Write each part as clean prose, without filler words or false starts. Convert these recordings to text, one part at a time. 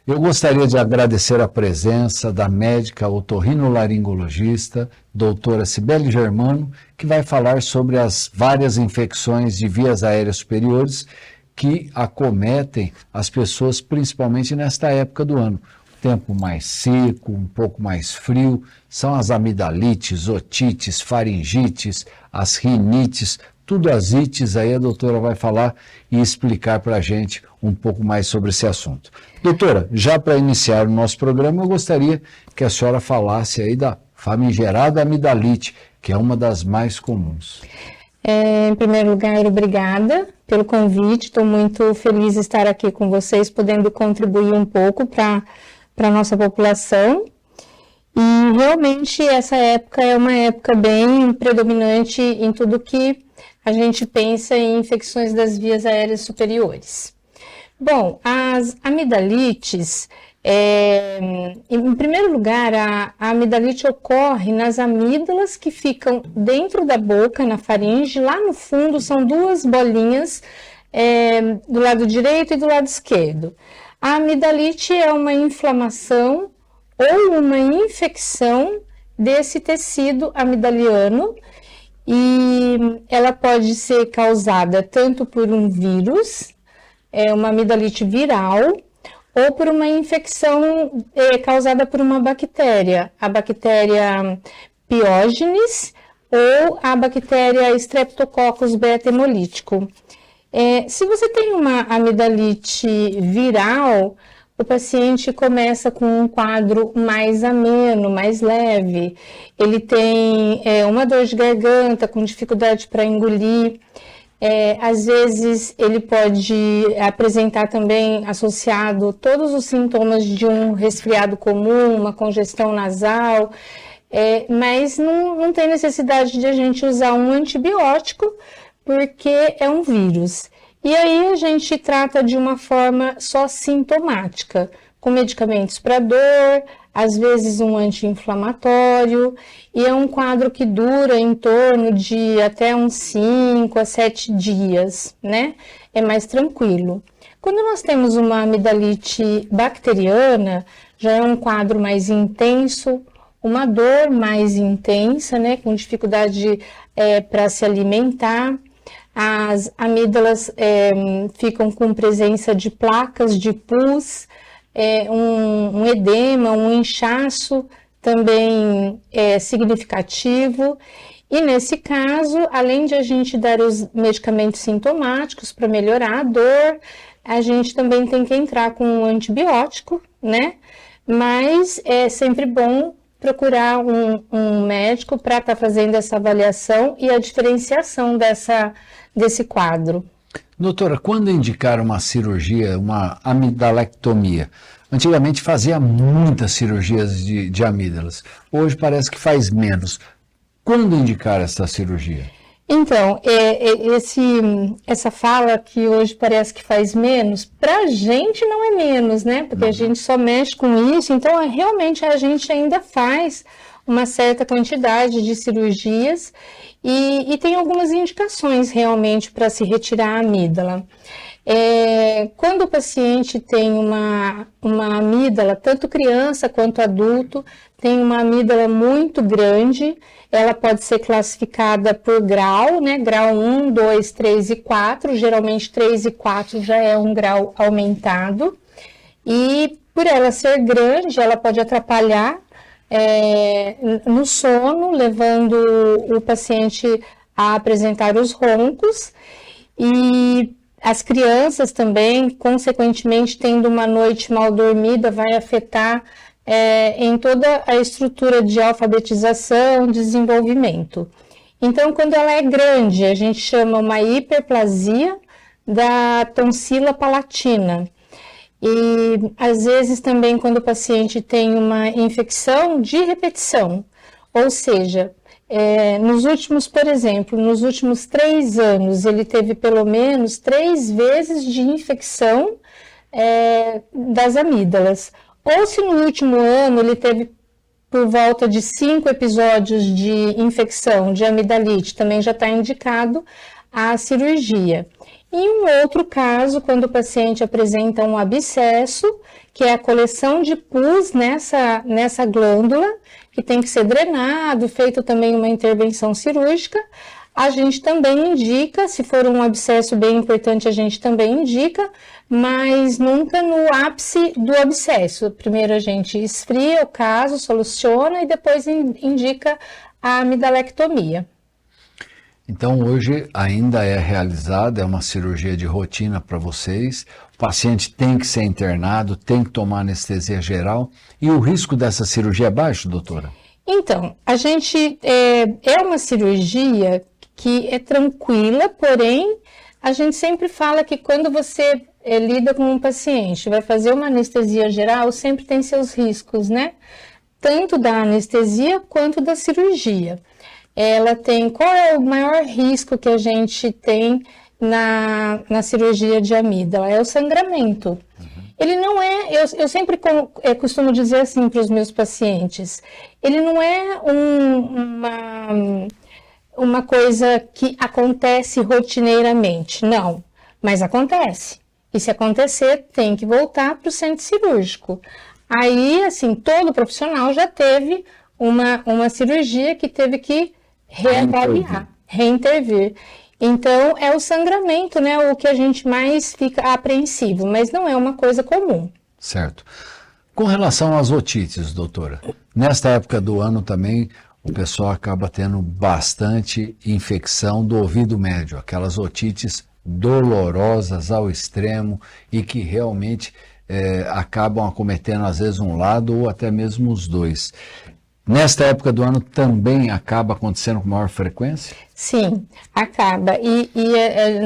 Eu gostaria de agradecer a presença da médica otorrinolaringologista, doutora Cibele Germano, que vai falar sobre as várias infecções de vias aéreas superiores que acometem as pessoas, principalmente nesta época do ano. Tempo mais seco, um pouco mais frio, são as amidalites, otites, faringites, as rinites, tudo as ites, aí a doutora vai falar e explicar para a gente um pouco mais sobre esse assunto. Doutora, já para iniciar o nosso programa, eu gostaria que a senhora falasse aí da famigerada amidalite, que é uma das mais comuns. Em primeiro lugar, obrigada pelo convite, estou muito feliz de estar aqui com vocês, podendo contribuir um pouco para a nossa população. E realmente essa época é uma época bem predominante em tudo que a gente pensa em infecções das vias aéreas superiores. Bom, as amidalites, em primeiro lugar, a amidalite ocorre nas amígdalas que ficam dentro da boca, na faringe, lá no fundo são duas bolinhas do lado direito e do lado esquerdo. A amidalite é uma inflamação ou uma infecção desse tecido amidaliano e ela pode ser causada tanto por um vírus, uma amidalite viral, ou por uma infecção causada por uma bactéria, a bactéria Piógenes ou a bactéria Streptococcus beta hemolítico. Se você tem uma amidalite viral, o paciente começa com um quadro mais ameno, mais leve. Ele tem uma dor de garganta, com dificuldade para engolir. Às vezes ele pode apresentar também associado todos os sintomas de um resfriado comum, uma congestão nasal, mas não tem necessidade de a gente usar um antibiótico, porque é um vírus. E aí a gente trata de uma forma só sintomática, com medicamentos para dor, às vezes um anti-inflamatório, e é um quadro que dura em torno de até uns 5 a 7 dias, né? É mais tranquilo. Quando nós temos uma amidalite bacteriana, já é um quadro mais intenso, uma dor mais intensa, né? Com dificuldade para se alimentar. As amígdalas ficam com presença de placas de pus, um edema, um inchaço também significativo. E nesse caso, além de a gente dar os medicamentos sintomáticos para melhorar a dor, a gente também tem que entrar com um antibiótico, né? Mas é sempre bom procurar um médico para estar fazendo essa avaliação e a diferenciação desse quadro. Doutora, quando indicar uma cirurgia, uma amidalectomia? Antigamente fazia muitas cirurgias de amígdalas, hoje parece que faz menos. Quando indicar essa cirurgia? Então, essa fala que hoje parece que faz menos, para a gente não é menos, né? Porque a gente só mexe com isso, então realmente a gente ainda faz uma certa quantidade de cirurgias e tem algumas indicações realmente para se retirar a amígdala. Quando o paciente tem uma amígdala, tanto criança quanto adulto, tem uma amígdala muito grande, ela pode ser classificada por grau, né? Grau 1, 2, 3 e 4, geralmente 3 e 4 já é um grau aumentado. E por ela ser grande, ela pode atrapalhar no sono, levando o paciente a apresentar os roncos. E as crianças também, consequentemente, tendo uma noite mal dormida, vai afetar em toda a estrutura de alfabetização, desenvolvimento. Então, quando ela é grande, a gente chama uma hiperplasia da tonsila palatina. E, às vezes, também quando o paciente tem uma infecção de repetição, ou seja, por exemplo, nos últimos 3 anos, ele teve pelo menos 3 vezes de infecção das amígdalas. Ou se no último ano ele teve por volta de 5 episódios de infecção de amidalite, também já está indicado a cirurgia. E um outro caso, quando o paciente apresenta um abscesso, que é a coleção de pus nessa glândula, que tem que ser drenado, feito também uma intervenção cirúrgica, a gente também indica, se for um abscesso bem importante, a gente também indica, mas nunca no ápice do abscesso. Primeiro a gente esfria o caso, soluciona e depois indica a amidalectomia. Então, hoje ainda é realizada, é uma cirurgia de rotina para vocês. O paciente tem que ser internado, tem que tomar anestesia geral. E o risco dessa cirurgia é baixo, doutora? Então, a gente é uma cirurgia que é tranquila, porém, a gente sempre fala que quando você lida com um paciente, vai fazer uma anestesia geral, sempre tem seus riscos, né? Tanto da anestesia quanto da cirurgia. Qual é o maior risco que a gente tem na cirurgia de amígdala? É o sangramento. Ele não é, eu sempre costumo dizer assim para os meus pacientes, ele não é uma coisa que acontece rotineiramente, não, mas acontece. E se acontecer, tem que voltar para o centro cirúrgico. Aí, assim, todo profissional já teve uma cirurgia que teve que reavaliar, reintervir. Então, é o sangramento, né, o que a gente mais fica apreensivo, mas não é uma coisa comum. Certo. Com relação às otites, doutora, nesta época do ano também o pessoal acaba tendo bastante infecção do ouvido médio, aquelas otites dolorosas ao extremo e que realmente acabam acometendo às vezes um lado ou até mesmo os dois. Nesta época do ano também acaba acontecendo com maior frequência? Sim, acaba. E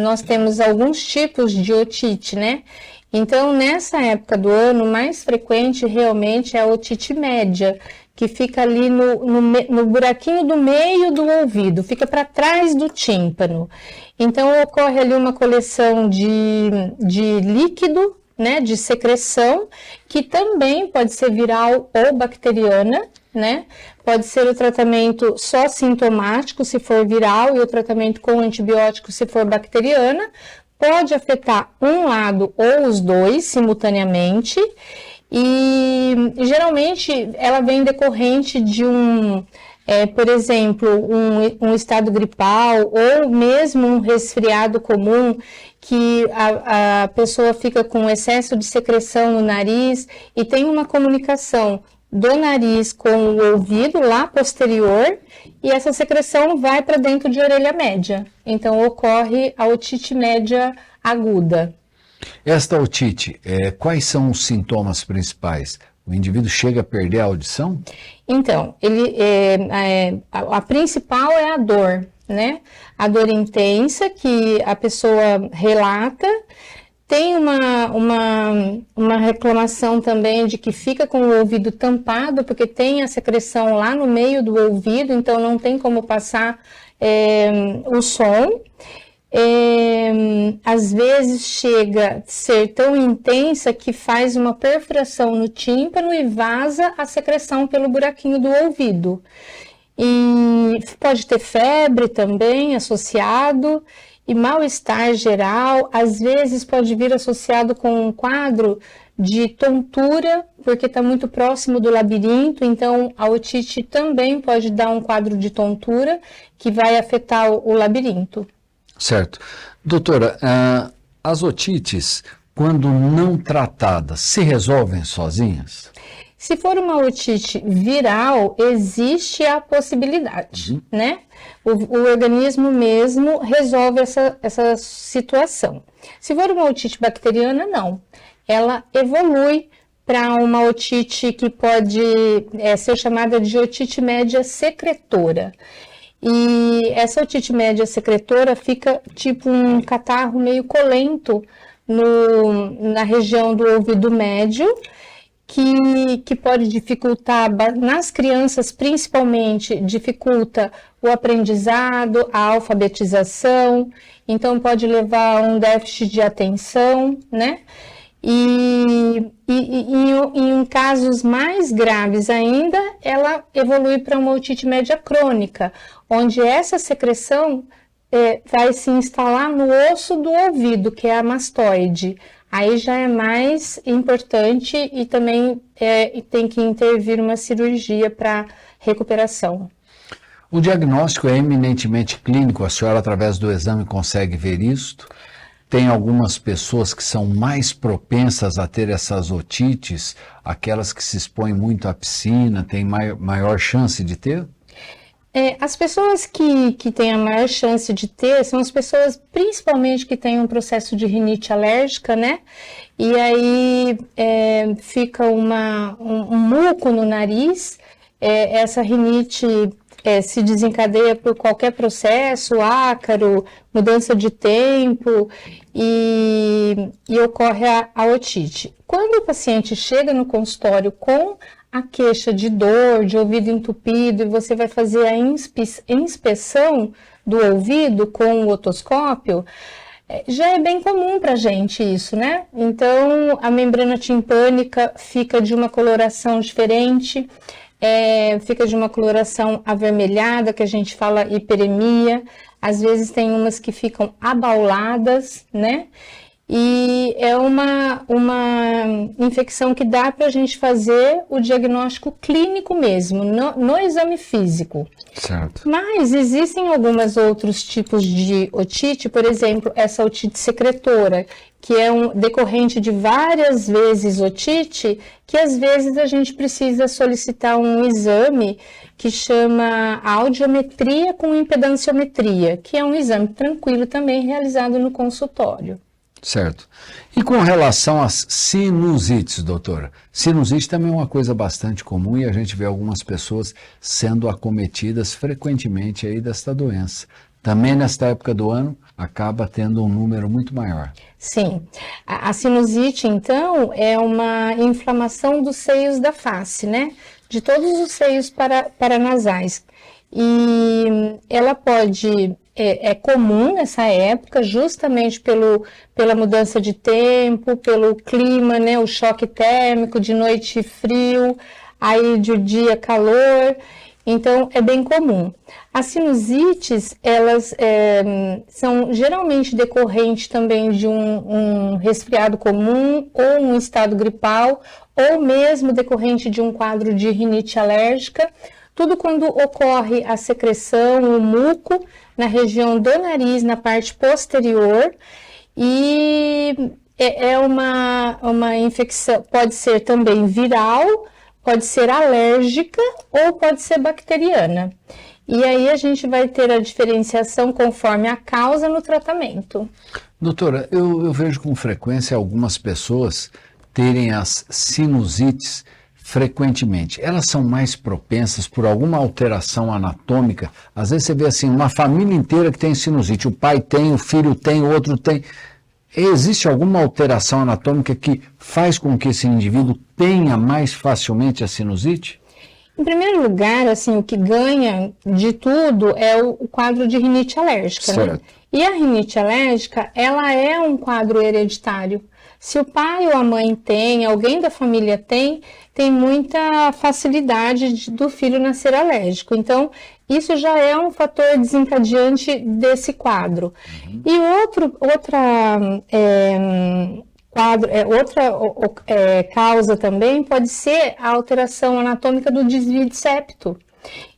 nós temos alguns tipos de otite, né? Então, nessa época do ano, o mais frequente realmente é a otite média, que fica ali no buraquinho do meio do ouvido, fica para trás do tímpano. Então, ocorre ali uma coleção de líquido, né, de secreção, que também pode ser viral ou bacteriana, né? Pode ser o tratamento só sintomático, se for viral, e o tratamento com antibiótico, se for bacteriana. Pode afetar um lado ou os dois simultaneamente. E geralmente ela vem decorrente de por exemplo, um estado gripal ou mesmo um resfriado comum, que a pessoa fica com excesso de secreção no nariz e tem uma comunicação do nariz com o ouvido lá posterior e essa secreção vai para dentro de orelha média. Então ocorre a otite média aguda. Esta otite, quais são os sintomas principais? O indivíduo chega a perder a audição? Então, a principal é a dor, né? A dor intensa que a pessoa relata. Tem uma reclamação também de que fica com o ouvido tampado, porque tem a secreção lá no meio do ouvido, então não tem como passar o som. Às vezes chega a ser tão intensa que faz uma perfuração no tímpano e vaza a secreção pelo buraquinho do ouvido. E pode ter febre também associado. E mal-estar geral, às vezes pode vir associado com um quadro de tontura, porque está muito próximo do labirinto, então a otite também pode dar um quadro de tontura que vai afetar o labirinto. Certo. Doutora, as otites, quando não tratadas, se resolvem sozinhas? Se for uma otite viral, existe a possibilidade, né? O organismo mesmo resolve essa situação. Se for uma otite bacteriana, não. Ela evolui para uma otite que pode ser chamada de otite média secretora. E essa otite média secretora fica tipo um catarro meio colento na região do ouvido médio, que pode dificultar, nas crianças principalmente, dificulta o aprendizado, a alfabetização, então pode levar a um déficit de atenção, né? E em casos mais graves ainda, ela evolui para uma otite média crônica, onde essa secreção vai se instalar no osso do ouvido, que é a mastoide. Aí já é mais importante e também tem que intervir uma cirurgia para recuperação. O diagnóstico é eminentemente clínico, a senhora através do exame consegue ver isto? Tem algumas pessoas que são mais propensas a ter essas otites, aquelas que se expõem muito à piscina, têm maior chance de ter? As pessoas que têm a maior chance de ter são as pessoas, principalmente, que têm um processo de rinite alérgica, né? E aí fica um muco no nariz, essa rinite se desencadeia por qualquer processo, ácaro, mudança de tempo e ocorre a otite. Quando o paciente chega no consultório com a queixa de dor, de ouvido entupido, e você vai fazer a inspeção do ouvido com o otoscópio, já é bem comum para a gente isso, né? Então, a membrana timpânica fica de uma coloração diferente, fica de uma coloração avermelhada, que a gente fala hiperemia, às vezes tem umas que ficam abauladas, né? E é uma infecção que dá para a gente fazer o diagnóstico clínico mesmo, no exame físico. Certo. Mas existem alguns outros tipos de otite, por exemplo, essa otite secretora, que é decorrente de várias vezes otite, que às vezes a gente precisa solicitar um exame que chama audiometria com impedanciometria, que é um exame tranquilo também realizado no consultório. Certo. E com relação às sinusites, doutora? Sinusite também é uma coisa bastante comum e a gente vê algumas pessoas sendo acometidas frequentemente aí desta doença. Também nesta época do ano acaba tendo um número muito maior. Sim. A sinusite, então, é uma inflamação dos seios da face, né? De todos os seios paranasais. E ela pode... É comum nessa época, justamente pela mudança de tempo, pelo clima, né, o choque térmico, de noite frio, aí de dia calor, então é bem comum. As sinusites, elas são geralmente decorrentes também de um resfriado comum, ou um estado gripal, ou mesmo decorrente de um quadro de rinite alérgica, tudo quando ocorre a secreção, o muco, na região do nariz, na parte posterior, e é uma infecção, pode ser também viral, pode ser alérgica ou pode ser bacteriana. E aí a gente vai ter a diferenciação conforme a causa no tratamento. Doutora, eu vejo com frequência algumas pessoas terem as sinusites frequentemente. Elas são mais propensas por alguma alteração anatômica. Às vezes você vê assim, uma família inteira que tem sinusite. O pai tem, o filho tem, o outro tem. Existe alguma alteração anatômica que faz com que esse indivíduo tenha mais facilmente a sinusite? Em primeiro lugar, assim, o que ganha de tudo é o quadro de rinite alérgica, certo, né? E a rinite alérgica, ela é um quadro hereditário. Se o pai ou a mãe tem, alguém da família tem muita facilidade do filho nascer alérgico. Então, isso já é um fator desencadeante desse quadro. E outra causa também pode ser a alteração anatômica do desvio de septo.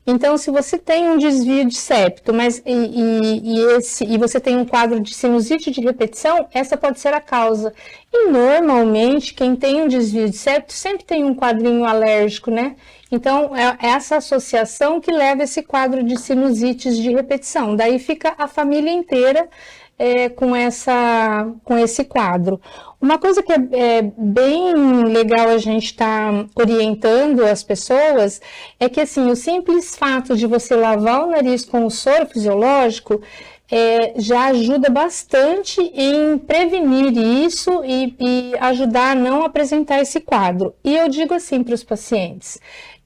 Então, se você tem um desvio de septo, e você tem um quadro de sinusite de repetição, essa pode ser a causa. E normalmente, quem tem um desvio de septo sempre tem um quadrinho alérgico, né? Então, é essa associação que leva esse quadro de sinusites de repetição. Daí fica a família inteira com esse quadro. Uma coisa que é bem legal a gente estar orientando as pessoas é que, assim, o simples fato de você lavar o nariz com o soro fisiológico já ajuda bastante em prevenir isso e ajudar a não apresentar esse quadro. E eu digo assim para os pacientes: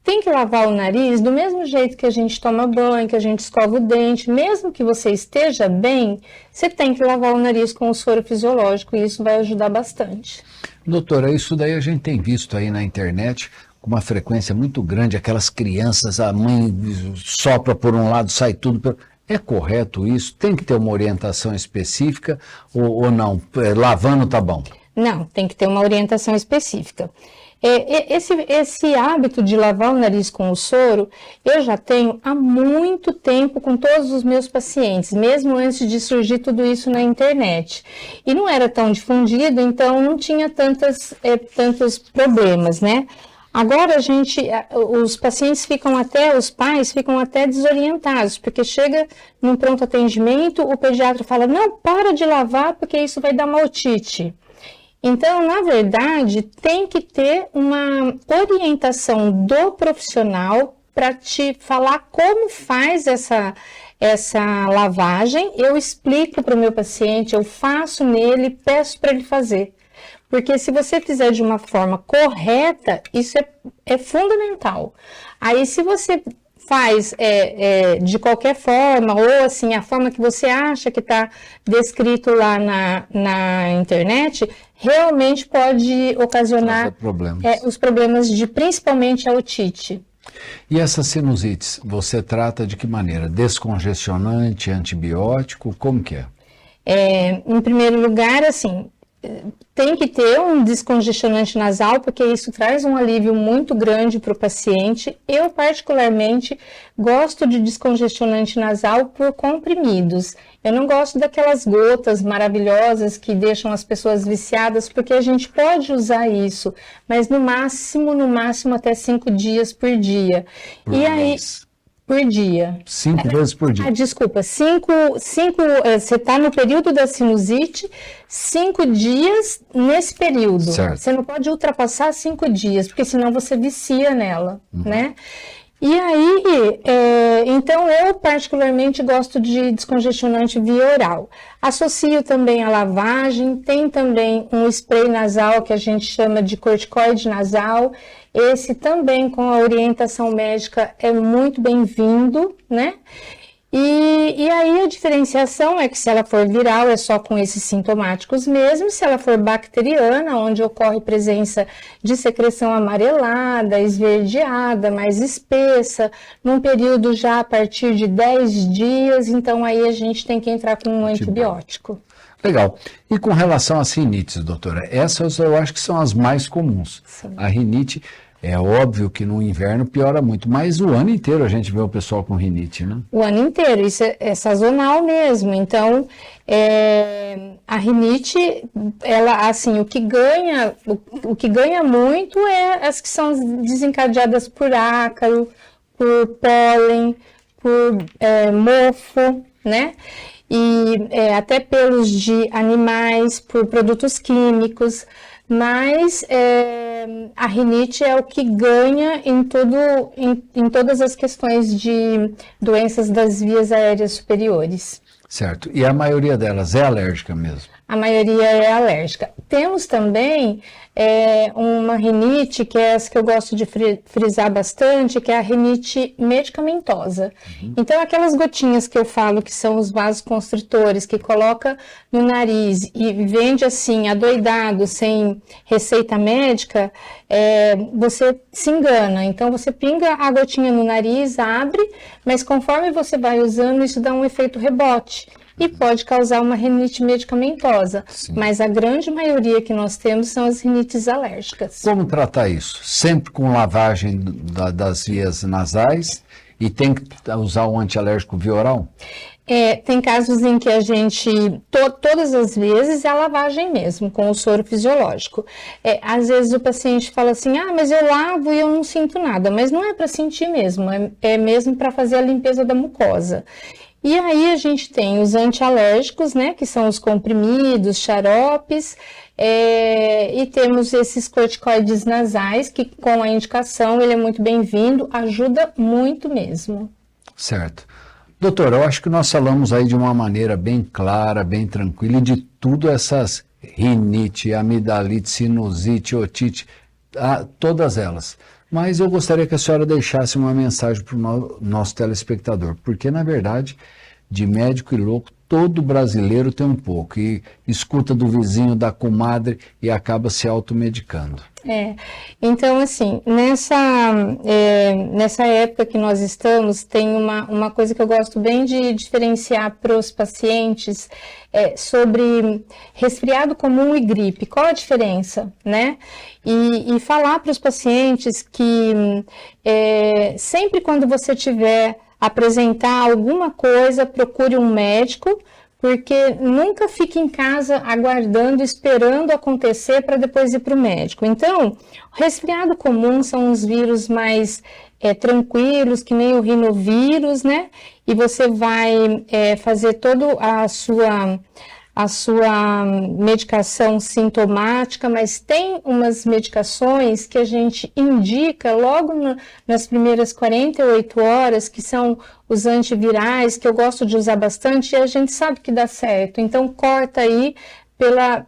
tem que lavar o nariz do mesmo jeito que a gente toma banho, que a gente escova o dente. Mesmo que você esteja bem, você tem que lavar o nariz com o soro fisiológico e isso vai ajudar bastante. Doutora, isso daí a gente tem visto aí na internet com uma frequência muito grande, aquelas crianças, a mãe sopra por um lado, sai tudo. É correto isso? Tem que ter uma orientação específica ou não? Lavando tá bom? Não, tem que ter uma orientação específica. Esse hábito de lavar o nariz com o soro, eu já tenho há muito tempo com todos os meus pacientes, mesmo antes de surgir tudo isso na internet. E não era tão difundido, então não tinha tantos problemas, né? Agora os pacientes os pais ficam até desorientados, porque chega num pronto atendimento, o pediatra fala, não, para de lavar porque isso vai dar uma otite. Então, na verdade, tem que ter uma orientação do profissional para te falar como faz essa lavagem. Eu explico para o meu paciente, eu faço nele, peço para ele fazer. Porque se você fizer de uma forma correta, isso é fundamental. Aí, se você faz de qualquer forma, ou assim, a forma que você acha que está descrito lá na internet, realmente pode ocasionar os problemas de principalmente a otite. E essas sinusites, você trata de que maneira? Descongestionante, antibiótico, como que é? Em primeiro lugar, assim, tem que ter um descongestionante nasal, porque isso traz um alívio muito grande para o paciente. Eu, particularmente, gosto de descongestionante nasal por comprimidos. Eu não gosto daquelas gotas maravilhosas que deixam as pessoas viciadas, porque a gente pode usar isso, mas no máximo até 5 dias por dia. Por dia. 5 vezes por dia. Desculpa, você está no período da sinusite, 5 dias nesse período. Certo. Você não pode ultrapassar 5 dias, porque senão você vicia nela, né? E aí, então eu particularmente gosto de descongestionante via oral. Associo também a lavagem, tem também um spray nasal que a gente chama de corticoide nasal. Esse também com a orientação médica é muito bem-vindo, né? E aí a diferenciação é que se ela for viral é só com esses sintomáticos mesmo, se ela for bacteriana, onde ocorre presença de secreção amarelada, esverdeada, mais espessa, num período já a partir de 10 dias, então aí a gente tem que entrar com um antibiótico. Legal. E com relação às rinites, doutora, essas eu acho que são as mais comuns. Sim. A rinite, é óbvio que no inverno piora muito, mas o ano inteiro a gente vê o pessoal com rinite, né? O ano inteiro, isso é sazonal mesmo. Então, a rinite, ela, assim, o que ganha muito é as que são desencadeadas por ácaro, por pólen, por mofo, né? E até pelos de animais, por produtos químicos, mas a rinite é o que ganha em todas as questões de doenças das vias aéreas superiores. Certo. E a maioria delas é alérgica mesmo? A maioria é alérgica. Temos também uma rinite, que é essa que eu gosto de frisar bastante, que é a rinite medicamentosa. Então, aquelas gotinhas que eu falo que são os vasoconstritores, que coloca no nariz e vende assim, adoidado, sem receita médica, você se engana. Então, você pinga a gotinha no nariz, abre, mas conforme você vai usando, isso dá um efeito rebote. E pode causar uma rinite medicamentosa. Sim. Mas a grande maioria que nós temos são as rinites alérgicas. Como tratar isso? Sempre com lavagem das vias nasais e tem que usar um antialérgico via oral? Tem casos em que a gente, todas as vezes, é a lavagem mesmo, com o soro fisiológico. Às vezes o paciente fala assim, mas eu lavo e eu não sinto nada. Mas não é para sentir mesmo, é mesmo para fazer a limpeza da mucosa. E aí a gente tem os antialérgicos, né, que são os comprimidos, xaropes, e temos esses corticoides nasais, que com a indicação ele é muito bem-vindo, ajuda muito mesmo. Certo. Doutora, eu acho que nós falamos aí de uma maneira bem clara, bem tranquila, de tudo essas rinite, amidalite, sinusite, otite, todas elas. Mas eu gostaria que a senhora deixasse uma mensagem para o nosso telespectador, porque, na verdade, de médico e louco, todo brasileiro tem um pouco, e escuta do vizinho, da comadre e acaba se automedicando. Então assim, nessa época que nós estamos, tem uma coisa que eu gosto bem de diferenciar para os pacientes sobre resfriado comum e gripe. Qual a diferença, né? E falar para os pacientes que sempre quando você tiver apresentar alguma coisa, procure um médico, porque nunca fique em casa aguardando, esperando acontecer para depois ir para o médico. Então, resfriado comum são os vírus mais tranquilos, que nem o rinovírus, né? E você vai fazer toda a sua medicação sintomática, mas tem umas medicações que a gente indica logo nas primeiras 48 horas, que são os antivirais, que eu gosto de usar bastante, e a gente sabe que dá certo. Então, corta aí pela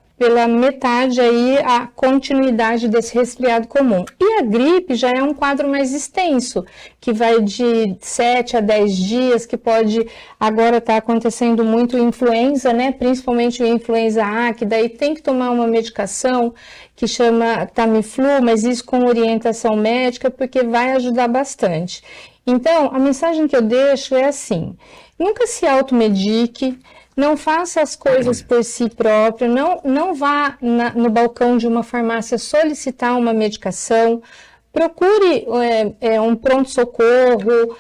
metade aí a continuidade desse resfriado comum. E a gripe já é um quadro mais extenso, que vai de 7 a 10 dias, que pode agora estar acontecendo muito influenza, né? Principalmente o influenza A, que daí tem que tomar uma medicação que chama Tamiflu, mas isso com orientação médica, porque vai ajudar bastante. Então, a mensagem que eu deixo é assim: nunca se automedique, não faça as coisas por si próprio, não vá no balcão de uma farmácia solicitar uma medicação, procure um pronto-socorro,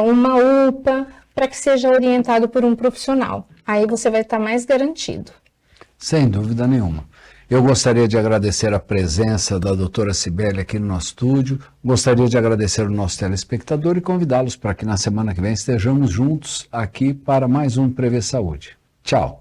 uma UPA, para que seja orientado por um profissional. Aí você vai estar mais garantido. Sem dúvida nenhuma. Eu gostaria de agradecer a presença da doutora Cibele aqui no nosso estúdio, gostaria de agradecer ao nosso telespectador e convidá-los para que na semana que vem estejamos juntos aqui para mais um Prever Saúde. Tchau!